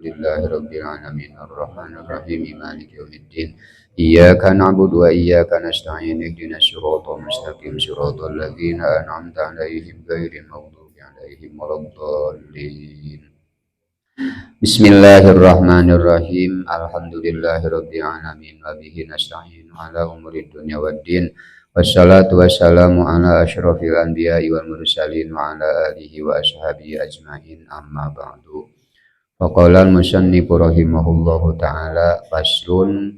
Alhamdulillahirabbil alamin arrahmanir rahim maliki yaumiddin iyyaka na'budu wa iyyaka nasta'in ihdinas siratal mustaqim siratal ladzina an'amta 'alaihim ghairil maghdubi 'alaihim waladdallin. Bismillahirrahmanirrahim. Alhamdulillahirabbil alamin wa bihi nasta'inu 'ala umurid dunya waddin. Wassalatu wassalamu ala asyrofil anbiya'i wal mursalin wa ala alihi wa ashabihi ajma'in amma ba'du. Faqala al-musannifu rahimahullahu ta'ala faslun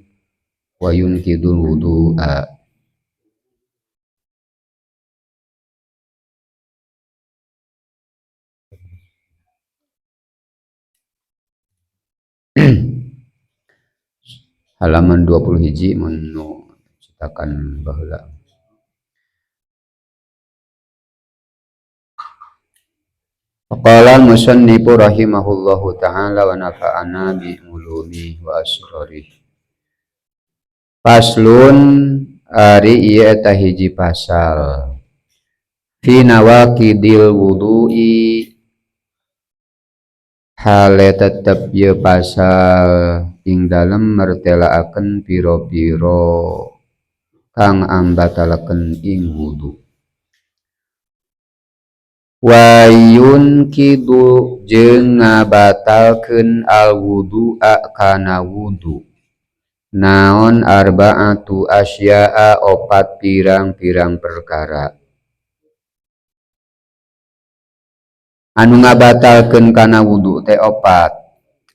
wa yunkidul wudu'a. Halaman 20 hiji menu citakan baheula. Qala al-musannifu rahimahullahu ta'ala wa nafa'ana bi ulumi wa asrarih. Faslun ari ieu eta hiji pasal. Fi nawaqidil wudu'i hale tetep ieu pasal ing dalem mertelaaken piro-piro kang ambatalaken ing wudu. Wayun kidu jeung ngabatalkeun al wudu'a kana wudu. Naon arba'atu asya'a opat pirang-pirang perkara. Anu ngabatalkeun kana wudu teh opat.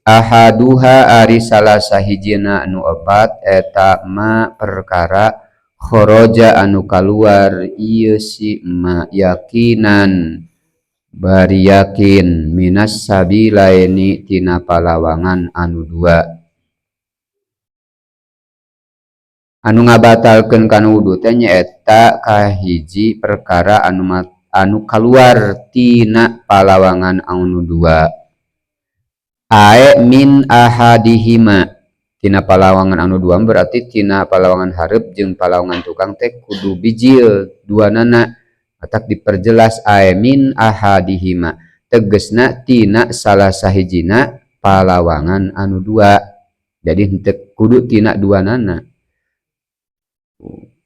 Ahaduha ari salah sahijina anu opat eta ma perkara kharaja anu kaluar ieu si ma yakinan bari yakin minas sabilaini tina palawangan anu dua. Anu ngabatalkeun kana wudu teh nyaeta kahiji perkara anu kaluar tina palawangan anu dua. Ae min ahadihima tina palawangan anu dua berarti tina palawangan hareup jeung palawangan tukang teh kudu bijil duanana. Atak diperjelas ae min ahadihima tegesna tina salah sahijina palawangan anu dua. Jadi henteu kudu tina duanana.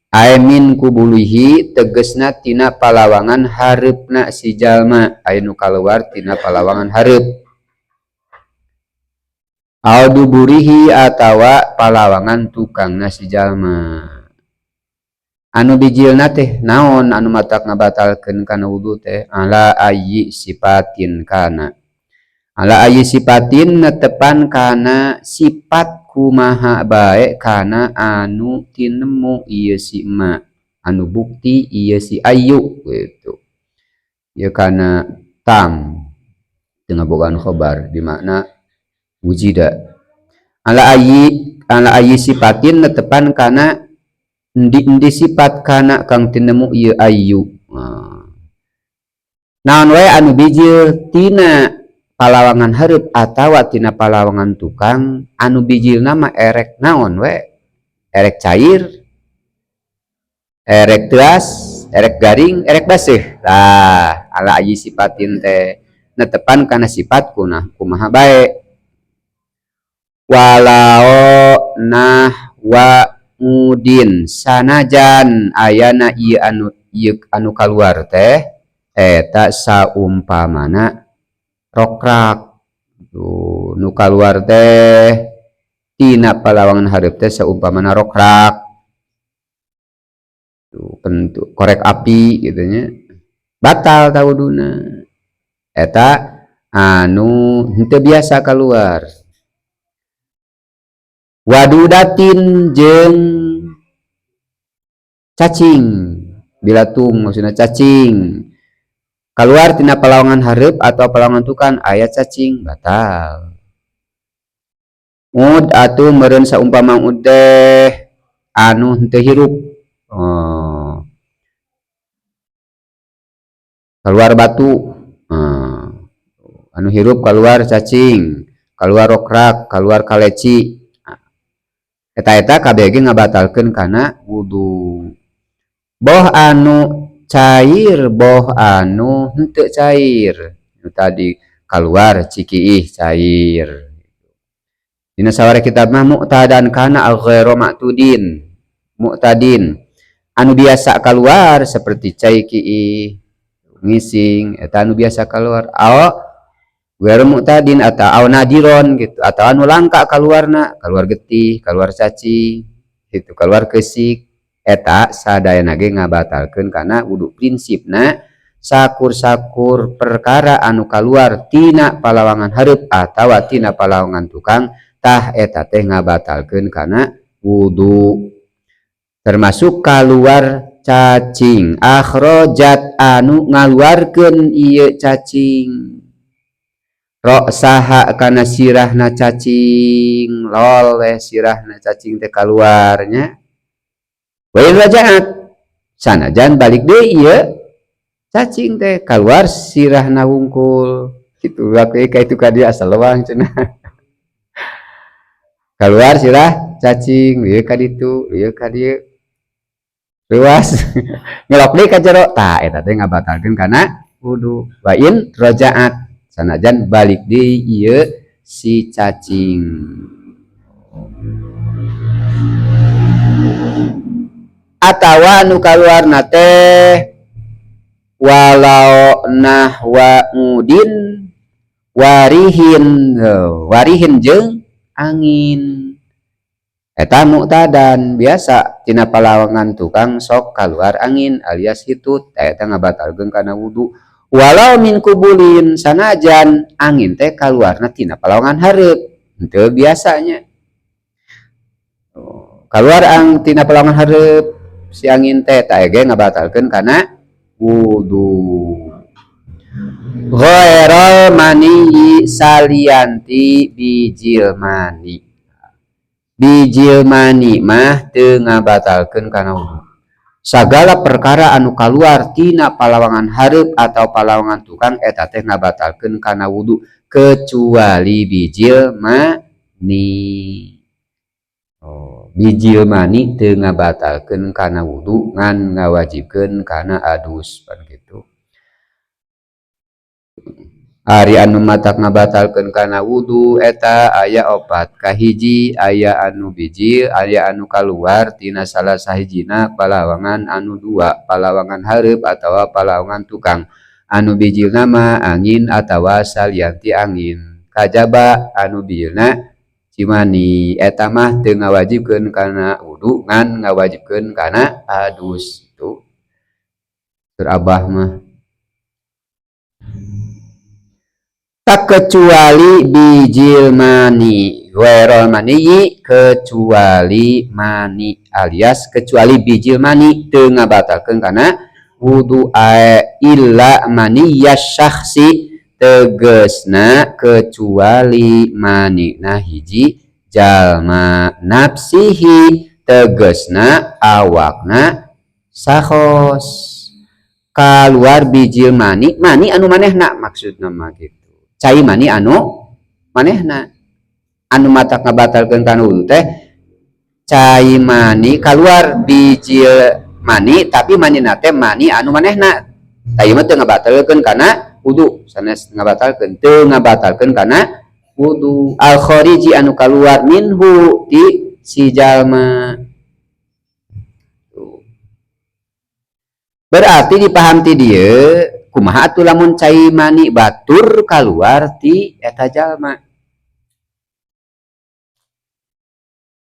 Ae min kubulihi tegesna tina palawangan hareupna si jalma aya nu kaluar tina palawangan hareup. Auduburihi atawa palawangan tukangna si jalma. Anu bijilna teh naon anu matak ngabatalkeun kana wudu teh ala ayyi sifatin kana. Ala ayyi sifatin netepan kana sifat kumaha bae kana anu tinemu ieu si ma. Anu bukti ieu si ayu gitu. Ieu kana tam dengan bogaan khobar di makna wujida. Ala ayyi sifatin netepan kana endi sifat kana kang tinemu ieu ayu. Naon wae anu bijil tina palawangan hareup atawa tina palawangan tukang anu bijilna mah erek naon we? Erek cair, erek teras, erek garing, erek baseuh. Tah, ala ayyi sifatin teh netepan kana sifat kumaha bae. Walao nahwa mudin sanajan ayana ieu anu kaluar teh eta saumpamana rokrak. Nu kaluar teh tina palawangan hareup teh saumpamana rokrak. Bentuk korek api gitu nya. Batal ta wuduna. Eta anu henteu biasa kaluar. Wadudatin jeung cacing bilatung maksudna cacing kaluar tina palawangan hareup atau palawangan tukang aya cacing batal. Ud atuh meureun saumpama ud teh anu henteu hirup kaluar batu anu hirup kaluar cacing kaluar rokrak kaluar kaleci. Eta kabeh ge ngabatalkeun kana wudu. Boh anu cair, boh anu henteu cair. Tadi keluar cikiih cair dina saware kitab mah mu'tadan kana al ghairu ma'tudin, mu'tadin anu biasa keluar seperti cai kieu ngising eta anu biasa keluar, ghairu mu'tadin atau nadiron gitu, atau anu langka keluarna, keluar getih, keluar cacing gitu, keluar kesik, eta sadayana ge ngabatalkeun kana wudu. Prinsipna sakur-sakur perkara anu keluar tina palawangan hareup atawa tina palawangan tukang tah eta teh ngabatalkeun kana wudu. Termasuk keluar cacing, akhrajat anu ngaluarkeun ieu cacing, saha kana sirahna cacing, lol sirahna cacing teh keluarnya wa rajaat sanajan balik deui ieu cacing teh keluar sirahna wungkul kitu wae kaitu ka dieu asal leuwang cenah keluar sirah cacing ieu ka ditu ieu ka dieu luas ngelok deui ka jero tah eta teh ngabatalkeun kana wudu. Wa in rajaat sanajan balik deui ieu si cacing. Atawa nu kaluarna teh walau nahwa udin warihin jeung angin, eta mu'tadan biasa tina palawangan tukang sok keluar angin alias hitut eta ngabatalkeun kana wudu. Walau min kubulin sanajan angin teh kaluarna tina palawangan hareup henteu biasanya keluar tina palawangan hareup si angin teh ta ge ngabatalkeun kana wudu. Ghairul mani salianti bijil mani, bijil mani mah teu ngabatalkeun kana wudu. Sagala perkara anu kaluar tina palawangan hareup atau palawangan tukang eta teh ngabatalkeun kana wudu kecuali bijil mani. Bijil mani teu ngabatalkeun kana wudu ngan ngawajibkeun kana adus pan kitu. Ari anu matak ngabatalkeun kana wudu eta aya opat, kahiji aya anu bijil, aya anu kaluar tina salah sahijina palawangan anu dua, palawangan hareup atawa palawangan tukang. Anu bijil nama angin atawa salianti angin. Kajaba anu bijilna cimani eta mah teu ngawajibkeun kana wudu ngan ngawajibkeun kana adus. Itu Abah mah tak kecuali bijil mani, ghairul mani kecuali mani alias kecuali bijil mani teu ngabatalkeun kana wudu illa mani yasyakhsi tegesna kecuali mani nah hiji jalma nafsihi tegesna awakna sakhos kaluar bijil mani anu manehna maksudna mah gitu. Cai mani anu manehna anu matak ngabatalkeun kana wudu teh cai mani kaluar bijil mani tapi manina teh mani anu manehna tah ieu mah teu ngabatalkeun kana wudu sanes ngabatalkeun teu ngabatalkeun kana wudu. Al khariji anu kaluar minhu ti si jalma. Berarti dipaham ti dieu kumaha atuh lamun cai mani batur kaluar ti eta jalma.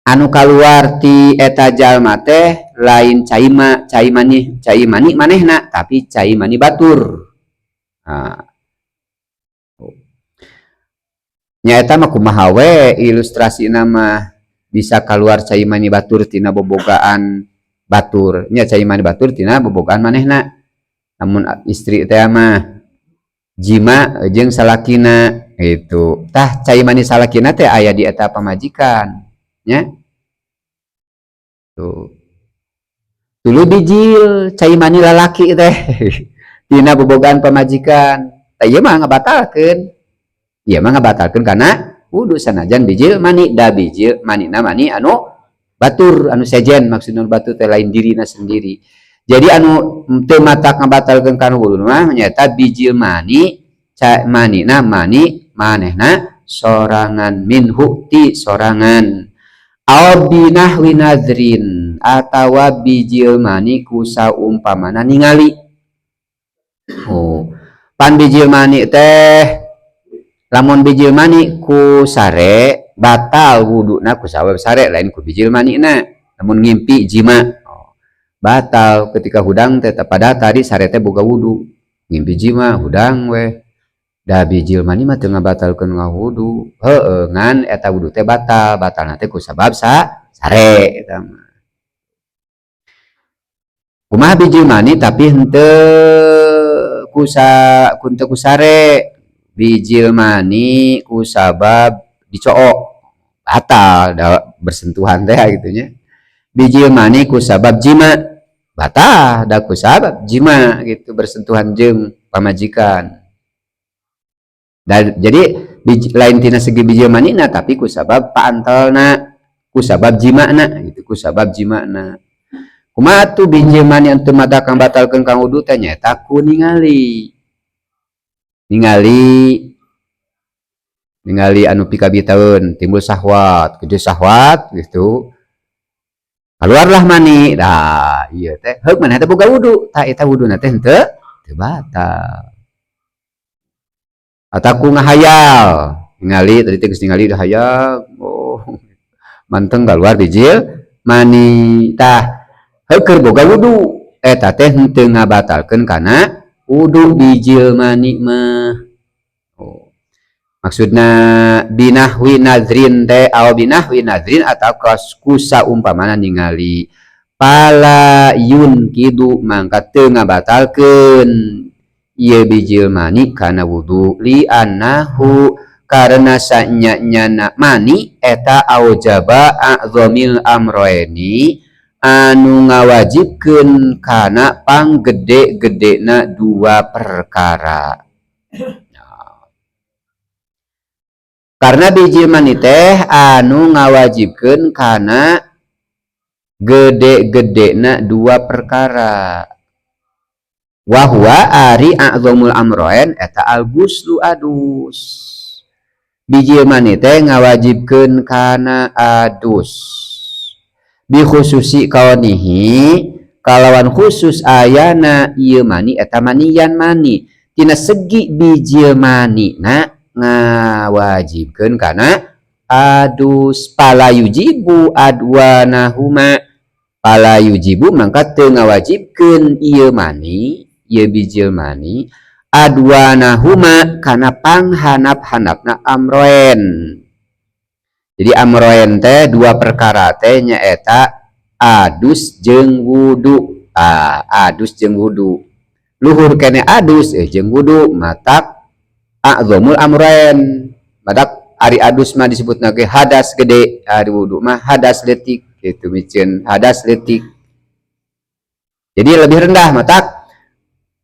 Anu kaluar ti eta jalma teh lain cai mani manehna tapi cai mani batur. Nah. Nya eta mah kumaha we ilustrasina mah bisa kaluar cai mani batur tina bobogaan batur. Nya cai mani batur tina bobogaan manehna. Namun istri teh mah jima jeung salakina gitu. Tah cai mani salakina teh aya di eta pamajikan nya. Tuh. Tuluy bijil cai mani lalaki teh tina bobogaan pamajikan. Tah ieu mah ngabatalkeun. Ieu mah ngabatalkeun kana wudu sanajan bijil mani da bijil manina mani anu batur anu sejen maksudna batur teh lain dirina sendiri. Jadi anu teu matak ngabatalkeun kana wudu mah nyaeta bijil mani manina mani manehna sorangan minhu ti sorangan aw binahwi nadrin atawa bijil mani ku saumpamana ningali. Oh pan bijil mani teh lamun bijil mani ku sare batal wuduna ku sabab sare lain ku bijil mani na lamun ngimpi jima batal ketika hudang teh pada tadi sare teh boga wudu ngimpi jima hudang we da bijil mani mah teu ngabatalkeun ngawudu heueuh ngan eta wudu teh batal nanti ku sabab sare eta mah kumaha bijil mani tapi henteu ku sare bijil mani ku sabab dicook batal da bersentuhan teh gitu nya bijil mani ku sabab jima batal da ku sabab jima gitu bersentuhan jeung pamajikan. Dan jadi lain tina segi bijil manina tapi ku sabab paantelna ku sabab jimana gitu ku sabab jimana kumaha tuh bijil mani anu mata kang batalkeun kang wudu teh nyaeta ku ningali anu pikabitaeun timbul syahwat gede syahwat gitu keluarlah mani dah ieu teh heuk maneh teh boga wudu tah eta wuduna teh henteu batal. Ataku ngahayal ningali tadi teh geus ningali dah hayal oh manteng keluar bijil mani tah heuh keur boga wudu eta teh henteu ngabatalkeun kana wudu bijil mani mah. Oh maksudna binahwi nadrin teh aw binahwi nadrin atau ku saumpamana ningali pala yun kidu mangka teu ngabatalkeun ieu bijil mani kana wudu li annahu karena sanyanyana mani eta aujaba a'zamil amroeni anu ngawajibkeun kana panggede-gedena dua perkara. Karena bijil mani teh anu ngawajibkeun kana gede-gedena dua perkara. Wahwa ari a'zamul amroen eta al-ghuslu adus. Bijil mani teh ngawajibkeun kana adus. Bi khususi kaunihi kalawan khusus ayana ieu mani eta manian mani. Tina segi bijil mani na ngawajibkeun kana adus palayujibu adwanahuma pala yujibu mangka teu ngawajibkeun ieu mani ieu bijil mani adwanahuma kana panghanap-hanapna amroen. Jadi amroen teh dua perkara teh nyaeta adus jeung wudu. Adus jeung wudu luhur kene adus jeung wudu matak a'zamul amroen matak ari adus mah disebutna ge hadas gede ari wudu mah hadas letik gitu micin hadas letik jadi lebih rendah matak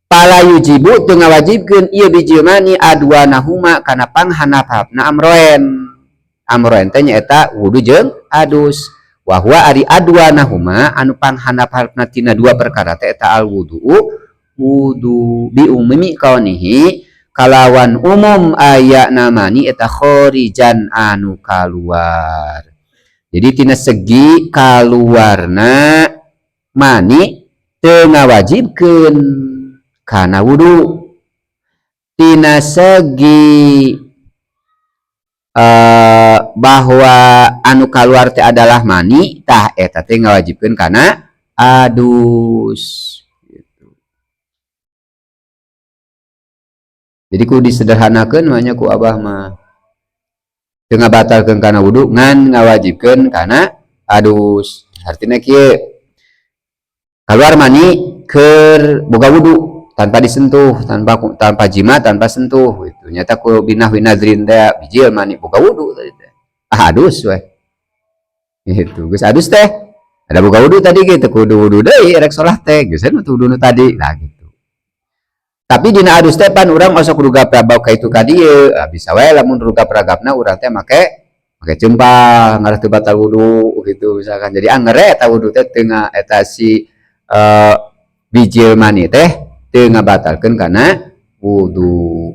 pala yujibu teu ngawajibkeun ieu bijil mani adwanahuma kana panghanap-hanapna amroen teh nyaeta wudu jeung adus wahwa ari adwanahuma anu panghanap-hanapna tina dua perkara teh eta al wudu bi umumi kaunihi kalawan umum aya namani eta khorijan anu kaluar. Jadi tina segi kaluarna mani teu ngawajibkeun kana wudu. Tina segi bahwa anu kaluar teh adalah mani tah eta teh ngawajibkeun kana adus. Jadi ku disederhanakeun mah nya ku Abah mah teu ngabatalkeun kana wudu ngan ngawajibkeun kana adus. Artina kieu keluar mani keur boga wudu tanpa disentuh, tanpa jima, tanpa sentuh gitu. Nyata ku binahwi nadrin teh bijil mani boga wudu tadi teh. Adus we. Gitu. Geus adus teh ada boga wudu tadi gitu kudu wudu deui rek salat teh geus anu wuduna tadi lah gitu. Tapi dina adus teh pan urang osok ruga prabau ka itu ka dieu bisa wae lamun ruga pragapna urang teh make cempal ngaran teu batal wudu gitu misalkan jadi angger eta wudu teh teu eta si bijil mani teh teu ngabatalkeun kana wudu.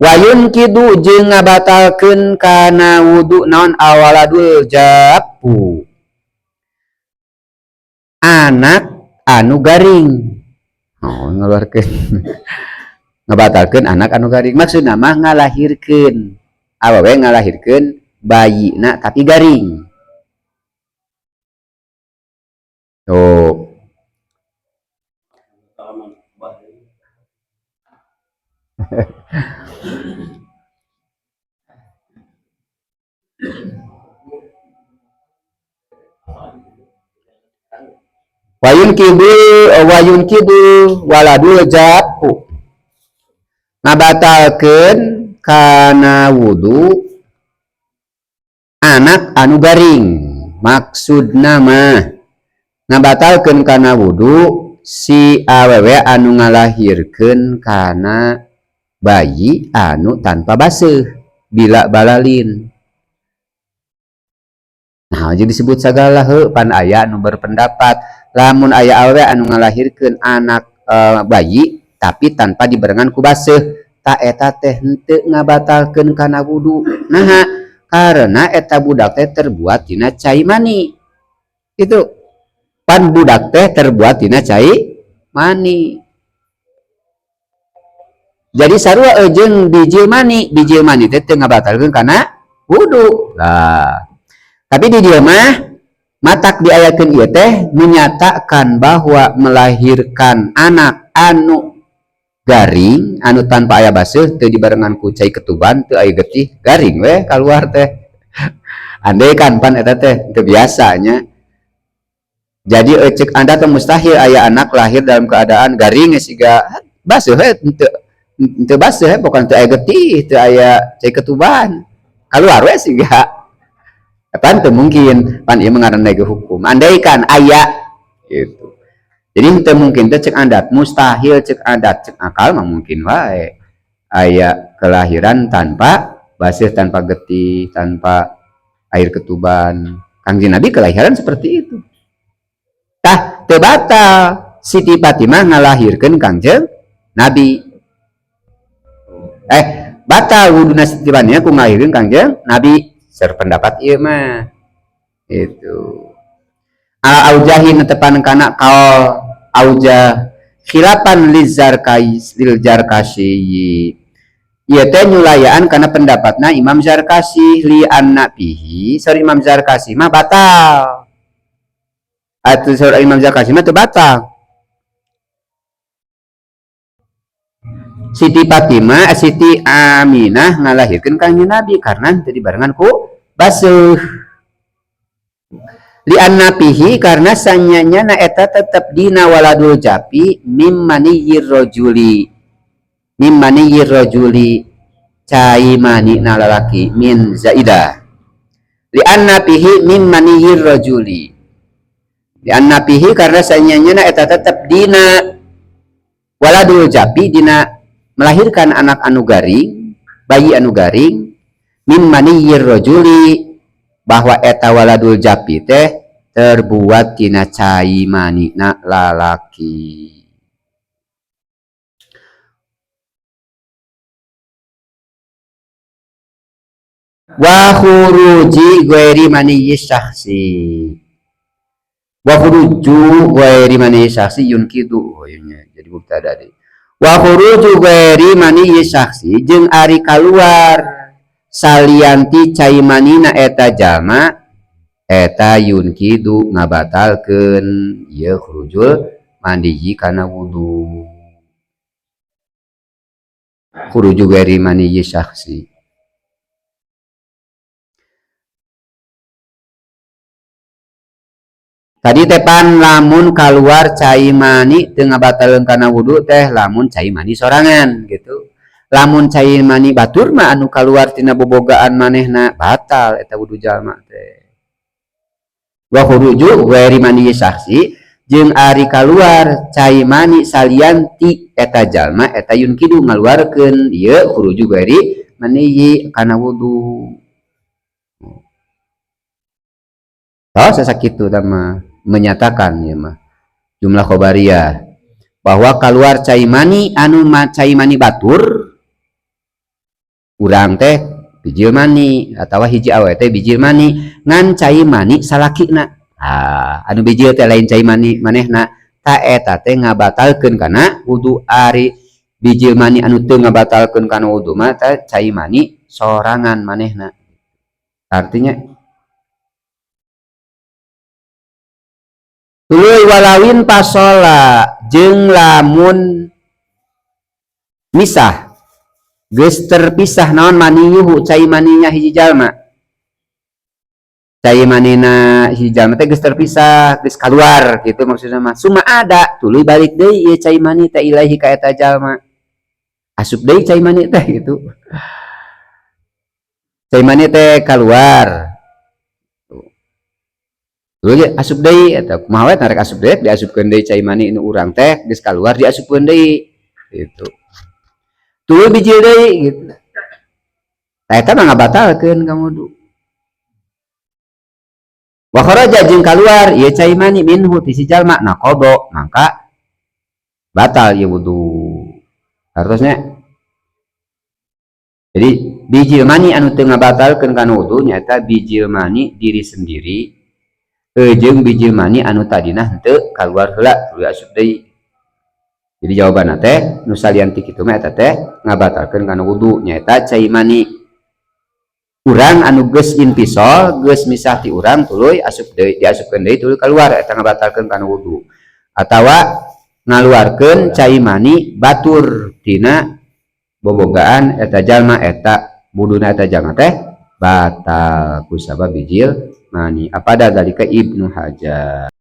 Wayun kidu jeung ngabatalkeun kana wudu naon awaladul japu anak anu garing. Oh ngeluarkeun ngabatalkeun anak anu garing maksudna mah ngalahirkeun awewe ngalahirkeun bayina tapi garing. Oh wayun kidu waladul japu ngabatalkeun kana wudu anak anu garing. Maksudna mah ngabatalkeun kana wudu si awewe anu ngalahirkeun kana bayi anu tanpa baseuh bila balalin. Nah jadi disebut sagala pan aya anu berpendapat lamun aya awewe anu ngalahirkeun anak bayi tapi tanpa dibarengan ku baseuh ta eta teh henteu ngabatalkeun kana wudu. Nah karena eta budak teh terbuat tina cai mani. Itu pan budak teh terbuat tina cai mani. Jadi sarua jeung bijil mani teh teu ngabatalkeun kana wudu. Nah, tapi di dieu mah matak diayakeun ieu teh menyatakan bahwa melahirkan anak anu garing anu tanpa aya baseuh teu dibarengan ku cai ketuban teu aya getih garing we kaluar teh. Andai kan pan eta teh teu biasanya. Jadi cek anda teh mustahil aya anak lahir dalam keadaan garing siga baseuh we teu baseuh pokokna teu aya getih teu aya cai ketuban kaluar we siga pan teu mungkin pan ieu ngaranna ge hukum andaikan aya gitu. Jadi teu mungkin teh cek adat mustahil cek adat cek akal mah mungkin wae aya kelahiran tanpa baseuh tanpa getih tanpa air ketuban. Kangjeng Nabi kelahiran seperti itu. Tah teu batal Siti Fatimah ngalahirkeun Kangjeng Nabi. Batal wuduna Siti Fatimah ku ngalahirkeun Kangjeng Nabi. Serpendapat ieu mah. Itu. Al-aujahi netepan kana kaul auja khilafan lil Zarkasi. Ieu teh nyulayaan kana pendapatna Imam Zarkasi li anna fihi sari Imam Zarkasi mah batal. Atuh sari Imam Zarkasi mah teu batal. Siti Fatimah, Siti Aminah ngalahirkeun Kangjeng Nabi karena teu dibarengan ku baseuh. Li anna fihi karena sanyanya na eta tetep dina waladul japi mimmani rajuli cai mani na lalaki min zaidah. Li anna fihi mimmani rajuli. Li anna fihi karena sanyanya na eta tetep dina waladul japi dina melahirkan anak anu garing, bayi anu garing mimmani rajuli bahwa eta waladul japi teh terbuat tina cai manina lalaki. Wa khuruji ghairi maniyyi syakhsi. Wa khuruju ghairi maniyyi syakhsi yunkidu. Jadi mubtada deui. Wa khuruju ghairi maniyyi syakhsi jeung ari kaluar salianti cai manina eta jalma eta yunkidu ngabatalkeun ieu khurujul maniyyi kana wudu. Khuruju ghairi maniyyi syakhsi. Tadi tepan lamun kaluar cai mani teu ngabatalkeun kana wudu teh lamun cai mani sorangan gitu. Lamun cai mani batur mah anu kaluar tina bobogaan manehna batal eta wudu jalma teh. Wa khuruju ghairi maniyyi syakhsi jeung ari kaluar cai mani salianti eta jalma eta yunkidu ngaluarkeun ieu khuruju ghairi maniyyi kana wudu. Sasakitu mah menyatakan ya mah jumlah khobariyah bahwa keluar cai mani anu cai mani batur urang teh bijil mani atawa hiji awewe teh bijil mani ngan cai mani salakina. Anu bijil teh lain cai mani manehna ta eta teh ngabatalkeun kana wudu. Ari bijil mani anu teu ngabatalkeun kana wudu mah ta cai mani sorangan manehna. Artinya tuluy walawin pasola jeung lamun misah geus terpisah naon maniyuhu cai maninya hiji jalma. Cai manina hiji jalma teh geus terpisah, geus kaluar gitu maksudna mah. Suma ada tuluy balik deui ieu cai mani teh ilahi ka eta jalma. Asup deui cai mani teh gitu. Cai mani teh kaluar. Tuluy asup deui eta kumaha we narek asup deui diasupkeun deui cai mani nu urang teh geus kaluar diasupkeun deui gitu. Tuluy bijil deui gitu. Eta mah ngabatalkeun ka wudu. Wa kharaja jeung kaluar ieu cai mani minhu ti si jalma naqodo mangka batal ieu wudu. Hartosna jadi bijil mani anu teu ngabatalkeun kana wudu nyaeta bijil mani diri sendiri jeung bijil mani anu tadina henteu kaluar heula tuluy asup deui. Jadi jawabanna teh nu salian ti kitu mah eta teh ngabatalkeun kana wudu nyaeta cai mani urang anu geus intisol geus misah ti urang tuluy asup deui diasupkeun deui tuluy kaluar eta ngabatalkeun kana wudu. Atawa ngaluarkeun cai mani batur tina bobogaan eta jalma eta wuduna eta jalma teh batal kusabab bijil mani. Apa dalika Ibnu Hajar.